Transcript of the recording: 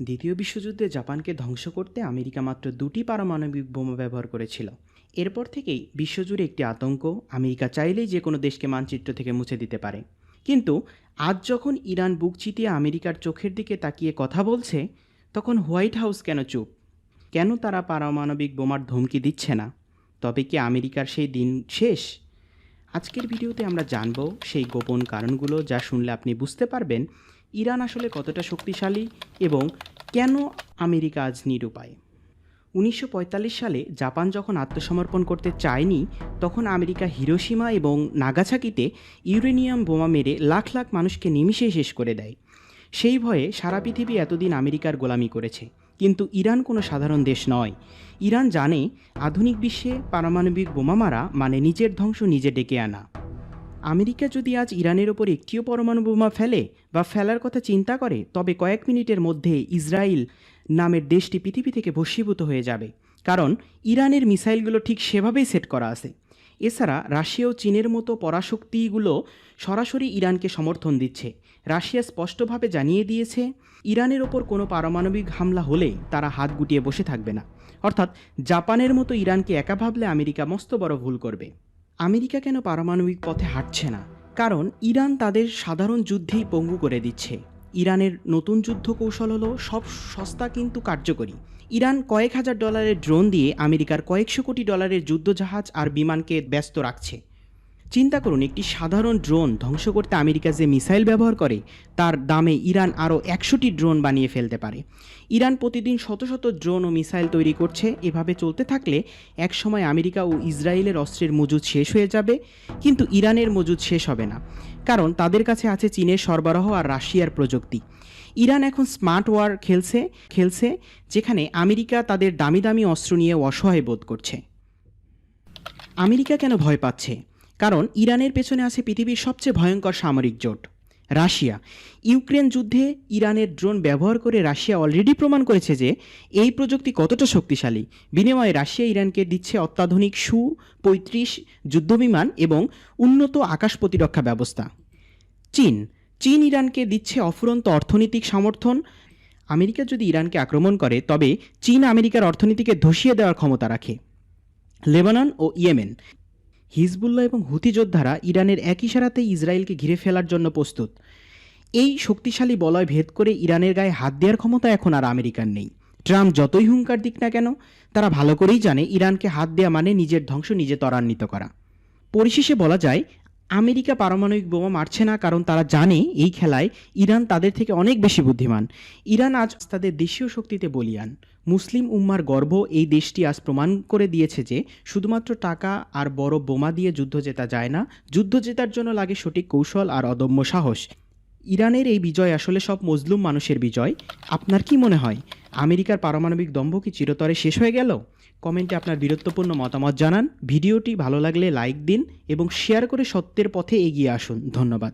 দ্বিতীয় বিশ্বযুদ্ধে জাপানকে ধ্বংস করতে আমেরিকা মাত্র 2টি পারমাণবিক বোমা ব্যবহার করেছিল। এরপর থেকেই বিশ্বজুড়ে একটি আতঙ্ক। আমেরিকা চাইলেই যে কোনো দেশকে মানচিত্র থেকে মুছে দিতে পারে। কিন্তু আজ যখন ইরান বুক চিতিয়ে আমেরিকার চোখের দিকে তাকিয়ে কথা বলছে, তখন হোয়াইট হাউস কেন চুপ? কেন তারা পারমাণবিক বোমার ধমকি দিচ্ছে না? তবে কি আমেরিকার সেই দিন শেষ? আজকের ভিডিওতে আমরা জানব সেই গোপন কারণগুলো, যা শুনলে আপনি বুঝতে পারবেন ইরান আসলে কতটা শক্তিশালী এবং কেন আমেরিকা আজ নিরুপায়। 1945 সালে জাপান যখন আত্মসমর্পণ করতে চায়নি, তখন আমেরিকা হিরোশিমা এবং নাগাসাকিতে ইউরেনিয়াম বোমা মেরে লাখ লাখ মানুষকে নিমিষেই শেষ করে দেয়। সেই ভয়ে সারা পৃথিবী এতদিন আমেরিকার গোলামি করেছে। কিন্তু ইরান কোনো সাধারণ দেশ নয়। ইরান জানে আধুনিক বিশ্বে পারমাণবিক বোমা মারা মানে নিজের ধ্বংস নিজে ডেকে আনা। আমেরিকা যদি আজ ইরানের ওপর একটিও পরমাণু বোমা ফেলে বা ফেলার কথা চিন্তা করে, তবে কয়েক মিনিটের মধ্যে ইসরায়েল নামের দেশটি পৃথিবী থেকে ভস্মীভূত হয়ে যাবে। কারণ ইরানের মিসাইলগুলো ঠিক সেভাবেই সেট করা আছে। এছাড়া রাশিয়া ও চীনের মতো পরাশক্তিগুলো সরাসরি ইরানকে সমর্থন দিচ্ছে। রাশিয়া স্পষ্টভাবে জানিয়ে দিয়েছে, ইরানের ওপর কোনো পারমাণবিক হামলা হলে তারা হাত গুটিয়ে বসে থাকবে না। অর্থাৎ জাপানের মতো ইরানকে একা ভাবলে আমেরিকা মস্ত বড় ভুল করবে। আমেরিকা কেন পারমাণবিক পথে হাঁটছে না? কারণ ইরান তাদের সাধারণ যুদ্ধেই পঙ্গু করে দিচ্ছে। ইরানের নতুন যুদ্ধ কৌশল হলো সব সস্তা কিন্তু কার্যকরী। ইরান কয়েক হাজার ডলারের ড্রোন দিয়ে আমেরিকার কয়েকশো কোটি ডলারের যুদ্ধজাহাজ আর বিমানকে ব্যস্ত রাখছে। চিন্তা করুন, একটি সাধারণ ড্রোন ধ্বংস করতে আমেরিকা যে মিসাইল ব্যবহার করে, তার দামে ইরান আরও 100টি ড্রোন বানিয়ে ফেলতে পারে। ইরান প্রতিদিন শত শত ড্রোন ও মিসাইল তৈরি করছে। এভাবে চলতে থাকলে একসময় আমেরিকা ও ইসরায়েলের অস্ত্রের মজুদ শেষ হয়ে যাবে। কিন্তু ইরানের মজুদ শেষ হবে না, কারণ তাদের কাছে আছে চীনের সরবরাহ আর রাশিয়ার প্রযুক্তি। ইরান এখন স্মার্ট ওয়ার খেলছে, যেখানে আমেরিকা তাদের দামি দামি অস্ত্র নিয়ে অসহায় বোধ করছে। আমেরিকা কেন ভয় পাচ্ছে? কারণ ইরানের পেছনে আছে পৃথিবীর সবচেয়ে ভয়ঙ্কর সামরিক জোট, রাশিয়া। ইউক্রেন যুদ্ধে ইরানের ড্রোন ব্যবহার করে রাশিয়া অলরেডি প্রমাণ করেছে যে এই প্রযুক্তি কতটা শক্তিশালী। বিনিময়ে রাশিয়া ইরানকে দিচ্ছে অত্যাধুনিক Su-35 যুদ্ধবিমান এবং উন্নত আকাশ প্রতিরক্ষা ব্যবস্থা। চীন ইরানকে দিচ্ছে অফুরন্ত অর্থনৈতিক সমর্থন। আমেরিকা যদি ইরানকে আক্রমণ করে, তবে চীন আমেরিকার অর্থনীতিকে ধসিয়ে দেওয়ার ক্ষমতা রাখে। লেবানন ও ইয়েমেন, হিজবুল্লাহ এবং হুতি যোদ্ধারা ইরানের এক ইশারাতেই ইসরায়েলকে ঘিরে ফেলার জন্য প্রস্তুত। এই শক্তিশালী বলয় ভেদ করে ইরানের গায়ে হাত দেওয়ার ক্ষমতা এখন আর আমেরিকার নেই। ট্রাম্প যতই হুঙ্কার দিক না কেন, তারা ভালো করেই জানে ইরানকে হাত দেওয়া মানে নিজের ধ্বংস নিজে ত্বরান্বিত করা। পরিশেষে বলা যায়, আমেরিকা পারমাণবিক বোমা মারছে না কারণ তারা জানে এই খেলায় ইরান তাদের থেকে অনেক বেশি বুদ্ধিমান। ইরান আজ তাদের দেশীয় শক্তিতে বলীয়ান। মুসলিম উম্মার গর্ব এই দেশটি আজ প্রমাণ করে দিয়েছে যে শুধুমাত্র টাকা আর বড় বোমা দিয়ে যুদ্ধ জেতা যায় না। যুদ্ধ জেতার জন্য লাগে সঠিক কৌশল আর অদম্য সাহস। ইরানের এই বিজয় আসলে সব মজলুম মানুষের বিজয়। আপনার কি মনে হয়, আমেরিকার পারমাণবিক দম্ভ কি চিরতরে শেষ হয়ে গেল? কমেন্টে আপনার বীরত্বপূর্ণ মতামত জানান। ভিডিওটি ভালো লাগলে লাইক দিন এবং শেয়ার করে সত্যের পথে এগিয়ে আসুন। ধন্যবাদ।